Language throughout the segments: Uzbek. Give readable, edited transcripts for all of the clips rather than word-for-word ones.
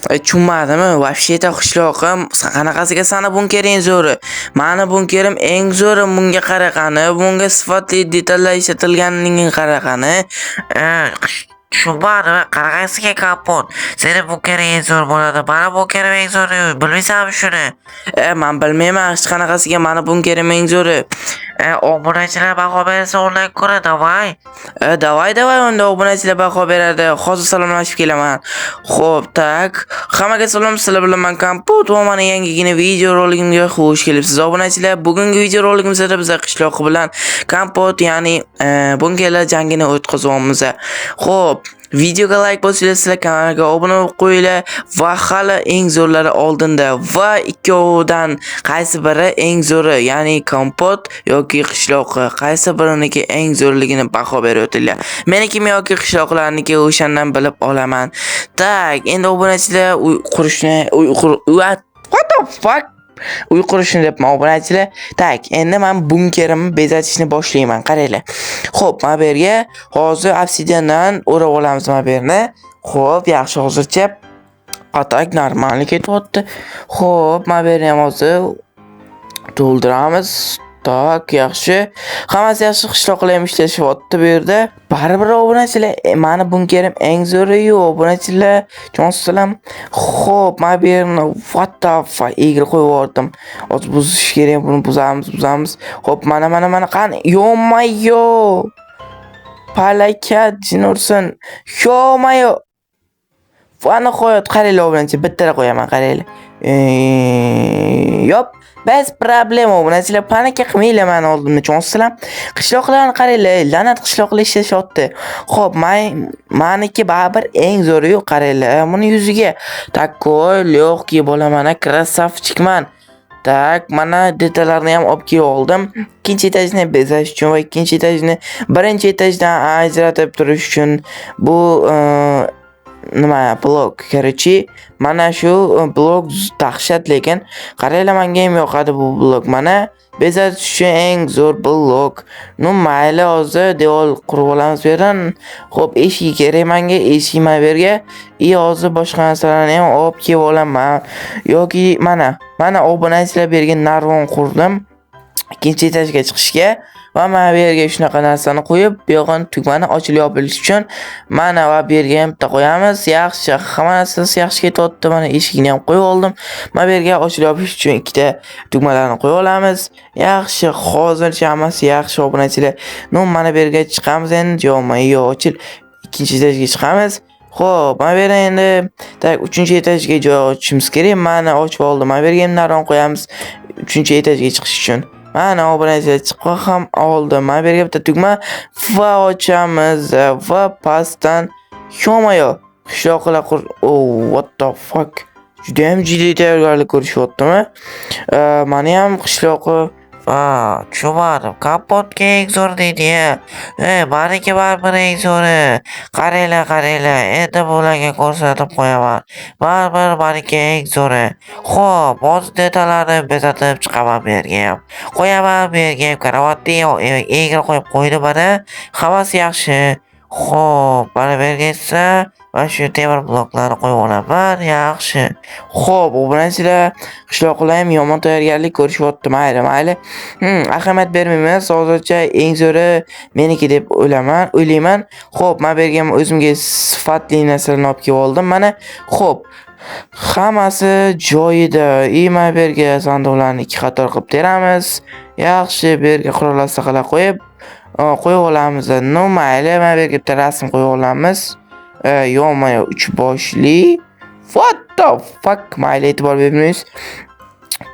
Tushunmadimi? Вообще-то qishloqim qanaqasiga sani bunkering zo'ri. Mani bunkerim eng zo'ri, bunga qara qani, bunga sifatli detallar ishlatilganiga qara qani. Tushunmadim, qarag'aysiga kapot. Seni bunkering eng zo'r bo'ladi. Mani bunkerim eng zo'r. Bilmaysanmi shuni? Men bilmayman, hech qanaqasiga mani bunkerim eng zo'ri. Obunachilar baho bersa undan ko'ra davay. Davay, unda obunachilar baho beradi. Hozir salomlashib kelaman. Xo'p, tak. Hammaga salom, sizlar bilan men Kompot va meni yangigina video roligimga xush kelibsiz. Obunachilar, bugungi video roligimizda biz qishloq bilan Kompot, ya'ni bungalar jangini o'tkazamiz. Xo'p, videoga like bosinglar, kanalga obuna bo'lib qo'yinglar va hali eng zo'rlari oldinda va ikkovidan qaysi biri eng zo'ri, ya'ni Kompot yoki qishloqi, qaysi biriniki eng zo'rligini baho berib o'tinglar. Meniki yoki qishloqlarniki o'shandan bilib olaman. Tak, endi obunachilar what the fuck? Uy qurishni debman obunachilar. Tak, endi men bunkerimni bezatishni boshlayman. Qaranglar. Xo'p, mana bu yerga hozir obsidiandan o'rab olamiz mana bu yerni. Xo'p, yaxshi, hozircha atak normal ketyapti. Xo'p, mana bu yerni ham hozir to'ldiramiz. Tak, yaxshi. Hammasi yaxshi, qishloqlar ham ishlashyapti bu yerda. Baribir obunachilar, meni bunkerim eng zo'ri-yu, obunachilar. Jonsiz. Xo'p, mana bu yerni what the fuck egri qo'yib yubordim. Hozir buzish kerak, buni buzamiz. Xo'p, mana qani. Yo-mayo. Palakat jinursin. Yo-mayo. Fani qo'yib, qaranglar obunachilar, bittalar qo'yaman, qaranglar. Yop. Bas problema obunachilar, panika qilmanglar meni oldimda, chonsizlar. Qishloqlarni qaranglar, la'nat qishloqlar ishlashyapti. Xo'p, meniki baribir eng zo'ri-yu, qaranglar, buni yuziga takoy lyoqki bo'laman, krasavchikman. Tak, mana detallarni ham olib kelib oldim. Ikkinchi etajni bezash uchun va ikkinchi etajni birinchi etajdan ajratib turish uchun bu nima blok. Короче, mana shu blok dahshat, lekin qaranglar, menga ham yoqadi bu blok. Mana bezatish uchun eng zo'r blok. Nu mayli, hozir devor qurib olamiz bu yerdan. Xo'p, eshik kerak menga, eshik mana bu yerga. Hozir boshqa narsalarni ham olib kelib olaman. Yoki mana obunachilar bergan narvon qurdim. Ikkinchi etajga chiqishga va mana bu yerga shunaqa narsani qo'yib, bu yo'g'on tugmani ochilib yopilish uchun mana va bu yerga ham bitta qo'yamiz. Yaxshi, hamma narsasi yaxshi ketyapti. Mana eshikni ham qo'yib oldim. Mana bu yerga ochilib yopish uchun ikkita tugmalarni qo'yib olamiz. Yaxshi, hozircha hammasi yaxshi obunachilar. Mana bu yerga chiqamiz endi. Yo, ochil. Ikkinchi etajga chiqamiz. Xo'p, mana bu yerda endi tak 3-etajga joy ochishimiz kerak. Mana ochib oldim. Mana bu yerga ham narvon qo'yamiz 3-etajga chiqish uchun. Mana obunachilar chiqib ham oldim. Mana bu yerga bitta tugma va ochamiz va pastdan yo'mayo qishloqlar what the fuck. Juda ham jiddiy tayyorgarlik ko'rishyaptimi? Meni ham qishloqi Tushunmadim. Kapotga eng zo'r deydi. Meniki baribir eng zo'ri. Qaranglar, endi bularga ko'rsatib qo'yaman. Baribir meniki eng zo'ri. Xo'p, hozir detallarni bezatib chiqaman bu yerga ham. Qo'yaman bu yerga ham karavotni egri qo'yib qo'ydim mana. Hammasi yaxshi. Xo'p, mana bu yerga esa mana shu temir bloklarni qo'yib olaman. Yaxshi. Xo'p, obunachilar, qishloqlar ham yomon tayyorgarlik ko'rishyapti. Mayli. Ahamiyat bermaymiz. Hozircha eng zo'ri meniki deb o'ylayman. Xo'p, men bu yerga o'zimga sifatli narsalarni olib kelib oldim. Mana, xo'p. Hammasi joyida. Mana bu yerga sanduqlarni ikki qator qilib teramiz. Yaxshi, bu yerga qurol saqlab qo'yib olamiz. Mayli, mana bu yerga bitta rasm qo'yib olamiz. Yo'mayo 3 boshli. What the fuck? Mayli, e'tibor bermaymiz.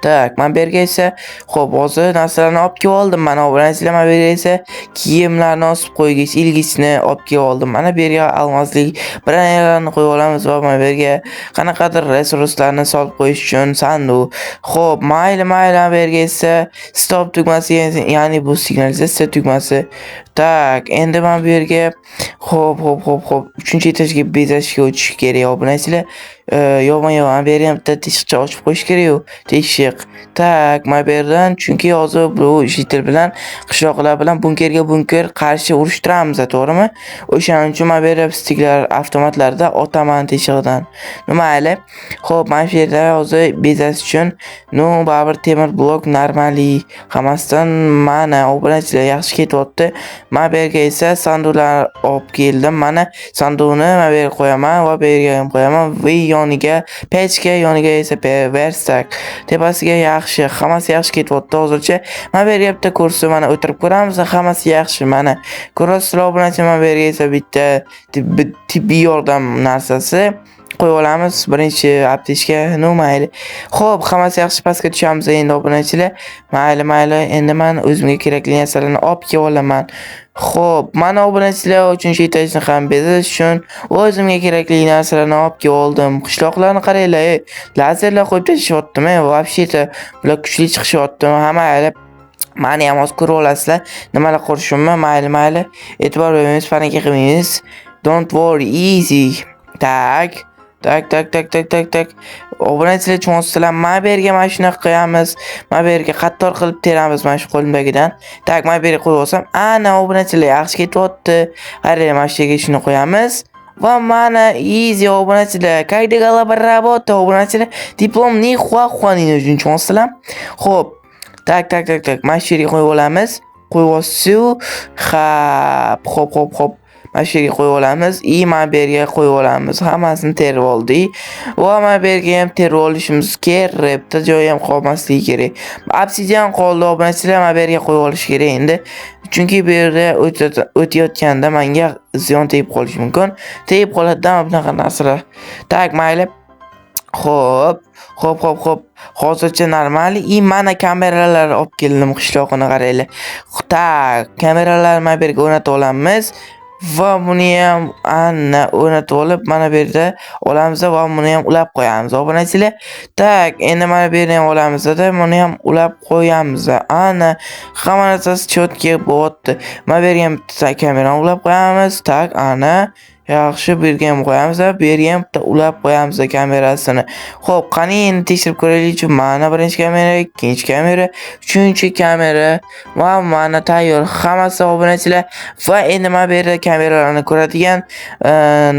Tak, men bu yerga esa xo'p, hozir narsalarni olib kelib oldim. Mana obunachilar, men bu yerga esa kiyimlarni osib qo'ygich, ilgichni olib kelib oldim. Mana bu yerga almoslik branalarni qo'yib olamiz va mana bu yerga qanaqadir resurslarni solib qo'yish uchun sanduq. Xo'p, mayli, bu yerga esa stop tugmasi, ya'ni bu signalizatsiya tugmasi. Tak, endi men bu yerga xo'p 3-etajga bezashga o'tish kerak obunachilar. Yo'q, men bergan bitta teshikcha ochib qo'yish kerak-ku. Teshik. Tak, men berdan chunki hozir bu jitil bilan qishloqlar bilan bunker qarshi urushtiramiz, to'g'rimi? O'shaning uchun men berib stiklar avtomatlarda otaman teshig'idan. Mayli. Xo'p, men shu yerda hozir bezash uchun baribir temir blok normali hammasidan mana obunachilar yaxshi ketyapti. Men bu yerga esa sanduqlar olib keldim. Mana sanduqni men bu yerga qo'yaman va bu yerga ham qo'yaman va yoniga pechka, yoniga esa verstak. Tepasiga yaxshi, hammasi yaxshi ketyapti hozircha. Men bu yerga bitta kursi mana o'tirib ko'ramiz, hammasi yaxshi. Mana ko'rasizlar obunachi, men bu yerga esa bitta tibbiy yordam narsasi qo'yib olamiz, birinchi aptechka. Mayli. Xo'p, hammasi yaxshi, pastga tushamiz endi obunachilar. Mayli, endi men o'zimga kerakli narsalarni olib kelib olaman. Xo'p, mana obunachilar 3-etajni ham bezash uchun o'zimga kerakli narsalarni olib kelib oldim. Qishloqlarni qaranglar, lazerlar qo'yib tashyaptimi? Вообще-то bular kuchli chiqishyapti. Mayli. Mani ham hozir ko'rib olasizlar. Nimalar qurishimni, mayli. E'tibor bermaymiz, panika qilmaymiz. Don't worry, easy. Tak. Obunachilar tushunasizlar, men bu yerga mana shuni qo'yamiz. Men bu yerga qattor qilib teramiz mana shu qo'limdagidan. Tak, men bu yerga qo'yib olsam, ana obunachilar yaxshi ketyapti. Qarang, mana shu yerga shuni qo'yamiz. Va mana easy obunachilar. Как голова работа, obunachilar. Diplom ni хуа-хуа ni uchun tushunasizlar. Xo'p. Tak. Mana shu yerga qo'yib olamiz. Qo'yib olsiz. Xo'p. Mana shu yerga qo'yib olamiz. Mana bu yerga qo'yib olamiz. Hammasini terib oldik. Va mana bu yerga ham terib olishimiz kerak. Bitta joyi ham qolmasligi kerak. Obsidian qoldi obunachilar, mana bu yerga qo'yib olish kerak endi. Chunki bu yerda o'tayotganda menga ziyon tegib qolishi mumkin. Tegib qoladigan bunaqa narsalar. Tak, mayli. Xo'p. Hozircha normal. Mana kameralar olib keldim qishloqni qaranglar. Tak, kameralar mana bu yerga o'rnatib olamiz. Va buni ham o'rnatib olib, mana bu yerda olamiz va buni ham ulab qo'yamiz. Obunachilar, tak, endi mana bu yerni ham olamiz-da, buni ham ulab qo'yamiz. Hamma narsasi chotga bo'lyapti. Mana bu yerga ham bitta kamerani ulab qo'yamiz. Tak, yaxshi, bu yerga ham qo'yamiz, bu yerga ham bitta ulab qo'yamiz kamerasini. Xo'p, qani endi tekshirib ko'raylik-chi. Mana birinchi kamera, ikkinchi kamera, uchinchi kamera va mana tayyor. Hammasi obunachilar. Va endi mana bu yerda kameralarni ko'radigan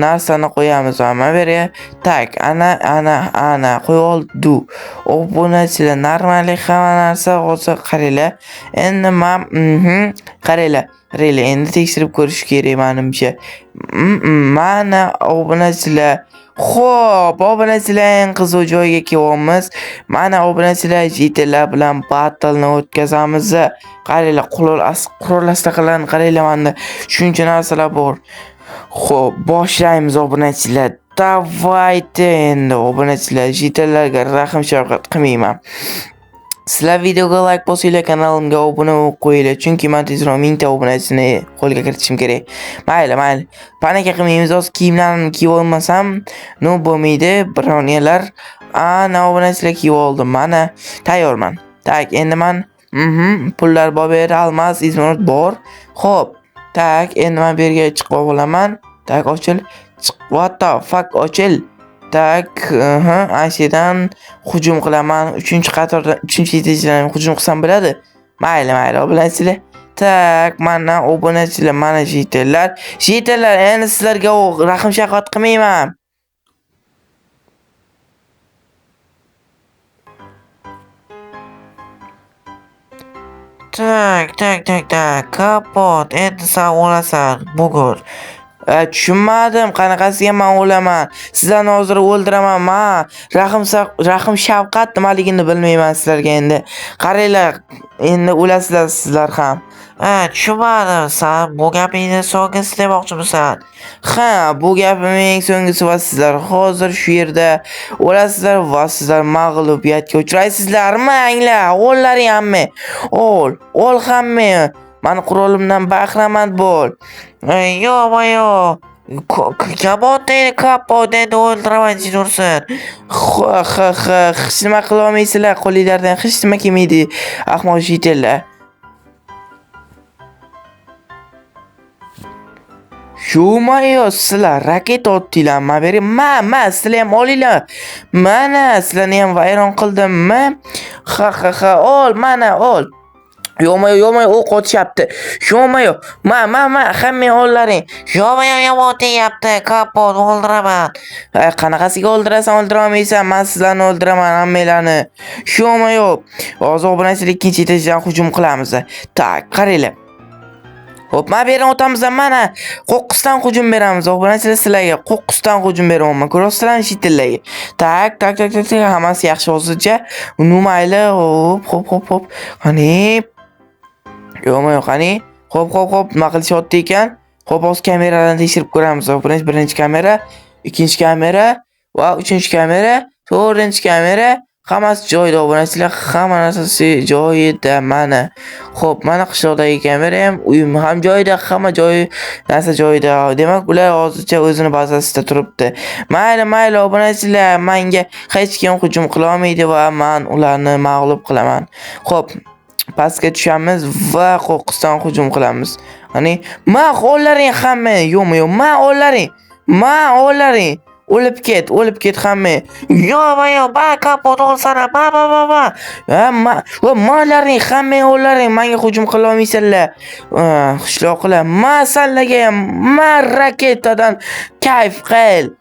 narsani qo'yamiz. Mana bu yerga tak, ana qo'yib oldik. Obunachilar, normali hamma narsa hozir qaranglar. Endi qaranglar. Endi tekshirib ko'rish kerak menimcha. Mana obunachilar. Xo'p, obunachilar eng qiziq joyga kelyapmiz. Mana obunachilar jitillar bilan battleni o'tkazamiz. Qaranglar, qurol-aslaqalarni qaranglar, menda shuncha narsalar bor. Xo'p, boshlaymiz obunachilar. Davaydi endi obunachilar, jitillarga rahim shafqat qilmayman. Sizlar videoga like bosinglar, kanalimga obuna qo'yinglar, chunki men tezroq 1000 ta obunachini qo'lga kiritishim kerak. Mayli. Panika qilmaymiz, hozir kiyimlarimni kiyib olmasam, bo'lmaydi, birovlar. Ana obunachilar kiyib oldim, mana tayyorman. Tak, endi men pullar bor, almas, izmorod bor. Xo'p, tak, endi men bu yerga chiqib olaman. Tak, ochil. What the fuck, ochil. Tak, Ashidan hujum qilaman. 3-qatordan 3-etajdan hujum qilsam bo'ladi. Mayli, obunachilar. Tak, mana obunachilar, mana jitillar. Endi sizlarga rahim shafqat qilmayman. Tak. Kapot, endi sen o'lasan bugun. Tushunmadim, qanaqasiga men o'laman. Sizlarni hozir o'ldiraman. Rahim shafqat nimaligini bilmayman sizlarga endi. Qaranglar, endi o'lasizlar sizlar ham. Tushunmadim, sen bu gapingni so'nggisi demoqchimisan? Bu gapimning so'nggisi va sizlar hozir shu yerda o'lasizlar va sizlar mag'lubiyatga uchraysizlarmi? Anglar, o'llaring hamma. O'l hamma. Mani qurolimdan bahramand bo'l. Yo'q. Kapot endi o'ldiraman jursin. Hech nima qila olmaysizlar, qo'lingizdan hech nima kelmaydi. Ahmoq jitillar. Shumayo sizlar raketa otdinglar, men bering. Sizlar ham olinglar. Mana sizlarni ham vayron qildimmi? Ha, ol, mana ol. Yo'mayo o'q otishyapti. Yo'mayo, hamma ollaring. Yo'mayo yomon deyapti. Kapot o'ldiraman. Qanaqasiga o'ldirasan, o'ldira olmaysan. Men sizlarni o'ldiraman hammalarni. Yo'mayo, hozir obunachilik ikkinchi etajdan hujum qilamiz. Tak, qaranglar. Hop, men berib o'tamiz, mana qo'qqisdan hujum beramiz. Obunachilar sizlarga qo'qqisdan hujum beraman. Ko'rasizlarmi shitillarga? Tak, hammasi yaxshi hozircha. Numayli, hop. Qani? Yo'q, qani? Hop, nima qilishyapti ekan? Hop, hozir kameralarni tekshirib ko'ramiz. Birinchi kamera, ikkinchi kamera va uchinchi kamera, to'rtinchi kamera. Hammasi joyida obunachilar, hamma narsasi joyida mana. Xo'p, mana qishloqdagi kamera ham, uyim ham joyida, hamma joyi, narsa joyida. Demak, ular hozircha o'zini bazasida turibdi. Mayli obunachilar, menga hech kim hujum qila olmaydi va men ularni mag'lub qilaman. Xo'p, pastga tushamiz va qo'qqisdan hujum qilamiz. Qani, ollaring hamma, yo'q, ollaring. O'lib ket hamma. Yo'mayo, kapot olsana. Malaring hamma ollaring, menga hujum qila olmaysanlar. Qishloqlar, senlarga ham raketadan kayf qil.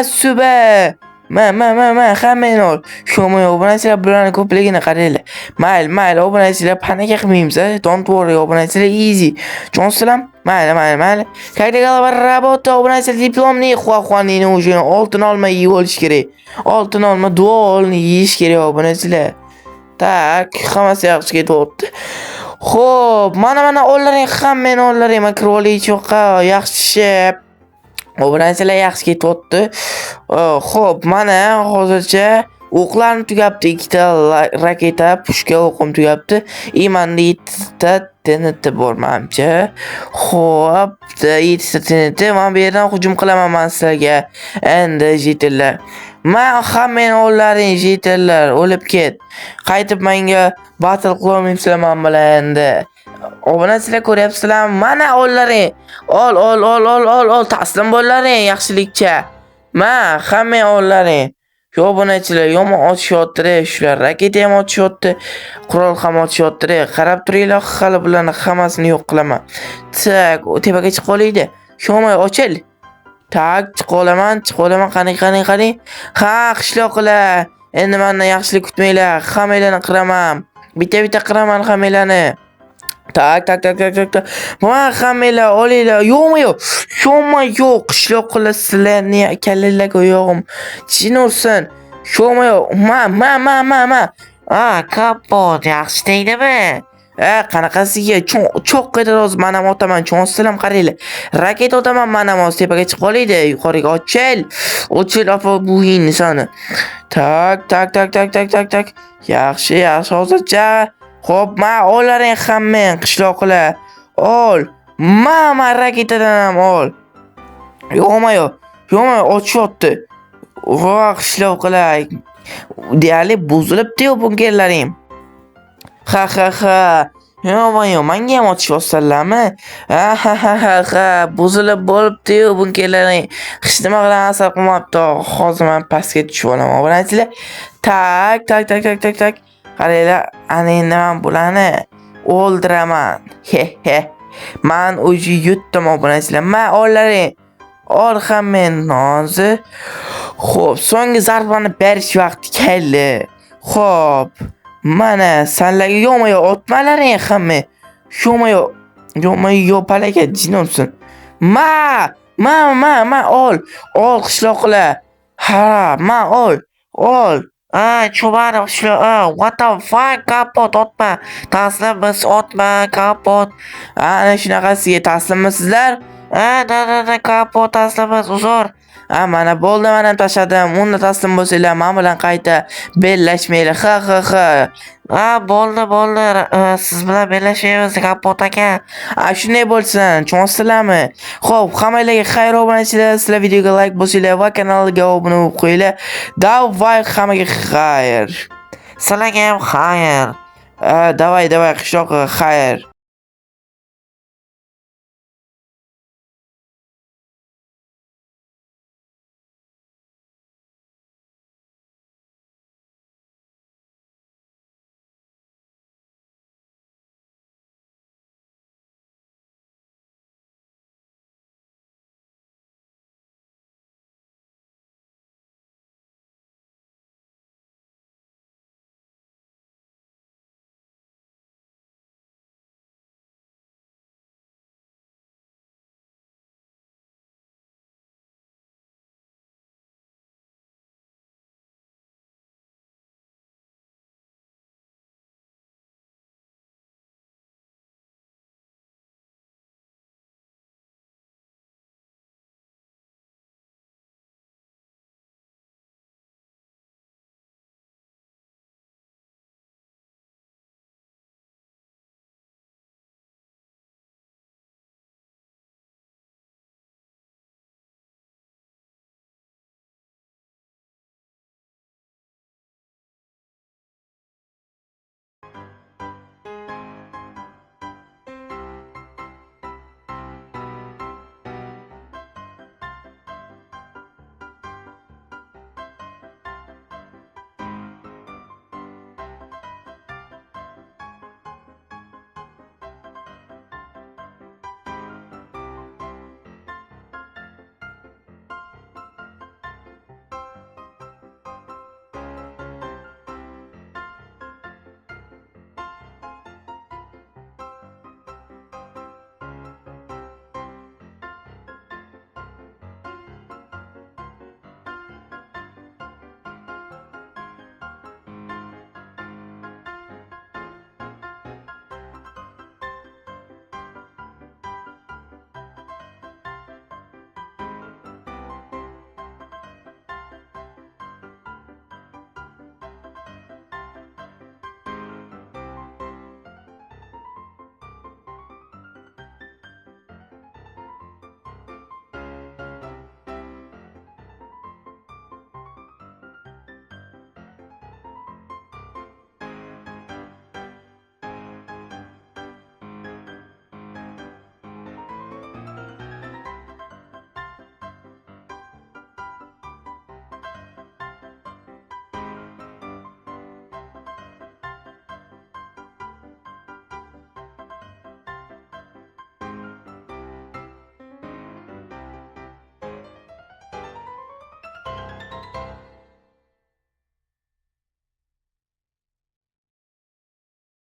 Suba. Hammani ol. Sho'moy obunachilar bularni ko'pligini qaranglar. Mayli obunachilar, panika qilmaymiz. Don't worry obunachilar, easy. Tushunasizlar? Mayli. Qayda g'alaba rabota obunachilar diplomni xuaxuanini o'sha oltin olma yeyib olish kerak. Oltin olma duolni yeyish kerak obunachilar. Tak, hammasi yaxshi ketyapti. Xo'p, mana ollaring hammani ollaring, makrolik yo'qqa yaxshi. Obunachilar yaxshi ketyapti. Xo'p, mana hozircha o'qlarni tugabdi. Ikkita raketa, pushka o'qim tugabdi. Manda 7 ta TNT bor menimcha. Xo'p, 7 ta TNT. Men bu yerdan hujum qilaman sizlarga. Endi jetillar. Hammani ollaring jetillar, o'lib ket. Qaytib menga battle qila olmaysizlar men bilan endi. Obunachilar ko'ryapsizlarmi? Mana ollaring. Ol, taslim bo'llaring yaxshilikcha. Hamma ollaring. Shu obunachilar yomon otishyapti, shular raketa ham otishyapti, qurol ham otishyapti. Qarab turinglar, hali bularni hammasini yo'q qilaman. Tak, tepaga chiqib qolaydi. Sho'may ochil. Tak, chiqib olaman. Qani. Ha, qishloqlar. Endi mendan yaxshilik kutmanglar. Hammalarni qiraman. Bitta qiraman hammalarni. Tak. Hammalar olinglar. Yo'q. Qishloqlar sizlarni kallallarga oyog'im chinursin. Kapot yaxshi deydimi? Qanaqasiga cho'qqida hozir men ham otaman. Cho'nsizlar qaranglar. Raketa otaman, men ham hozir tepaga chiqib qolaydi. Yuqoriga ochil apa bu insonni. Tak. Yaxshi hozircha. Xo'p, ollaring hammang qishloqlar. Ol. Raketadan ham ol. Yo'q, ochyapti. Qishloqlar. Deyarli buzilibdi-yu bunkerlaring. Ha. Yo'q, menga ham otishyapsizlarmi? Ha, buzilib bo'libdi-yu bunkerlaring. Hech nima bilan asar qilmabdi. Hozir men pastga tushib olaman. Obunachilar. Tak. Qaranglar, ana endi men bularni o'ldiraman. Men o'zi yutdim obunachilar. Ollaring. Ol hammani hozir. Xo'p, so'nggi zarbani berish vaqti keldi. Xo'p, mana senlarga yo'mayo otmalaring hamma. Yo'mayo palaka jinimsin. Ol qishloqlar. Ha, ol. Cho'marim what the fuck, kapot otma. Taslimmiz, otma, kapot. Ana shunaqasiga taslimmisiz? Kapot taslimmiz, uzr. Mana bo'ldi, men ham tashladim. Unda taslim bo'lsanglar, men bilan qayta bellashmaylar. Ha. Bo'ldi. Siz bilan bellashmaymiz, kapot aka. Shunday bo'lsin, tushunasizlarmi? Xo'p, hammalarga xayr obunachilar. Sizlar videoga like bosinglar va kanalga obuna bo'lib qo'yinglar. Davay hammaga xayr. Sizlarga ham xayr. Davay qishloq xayr.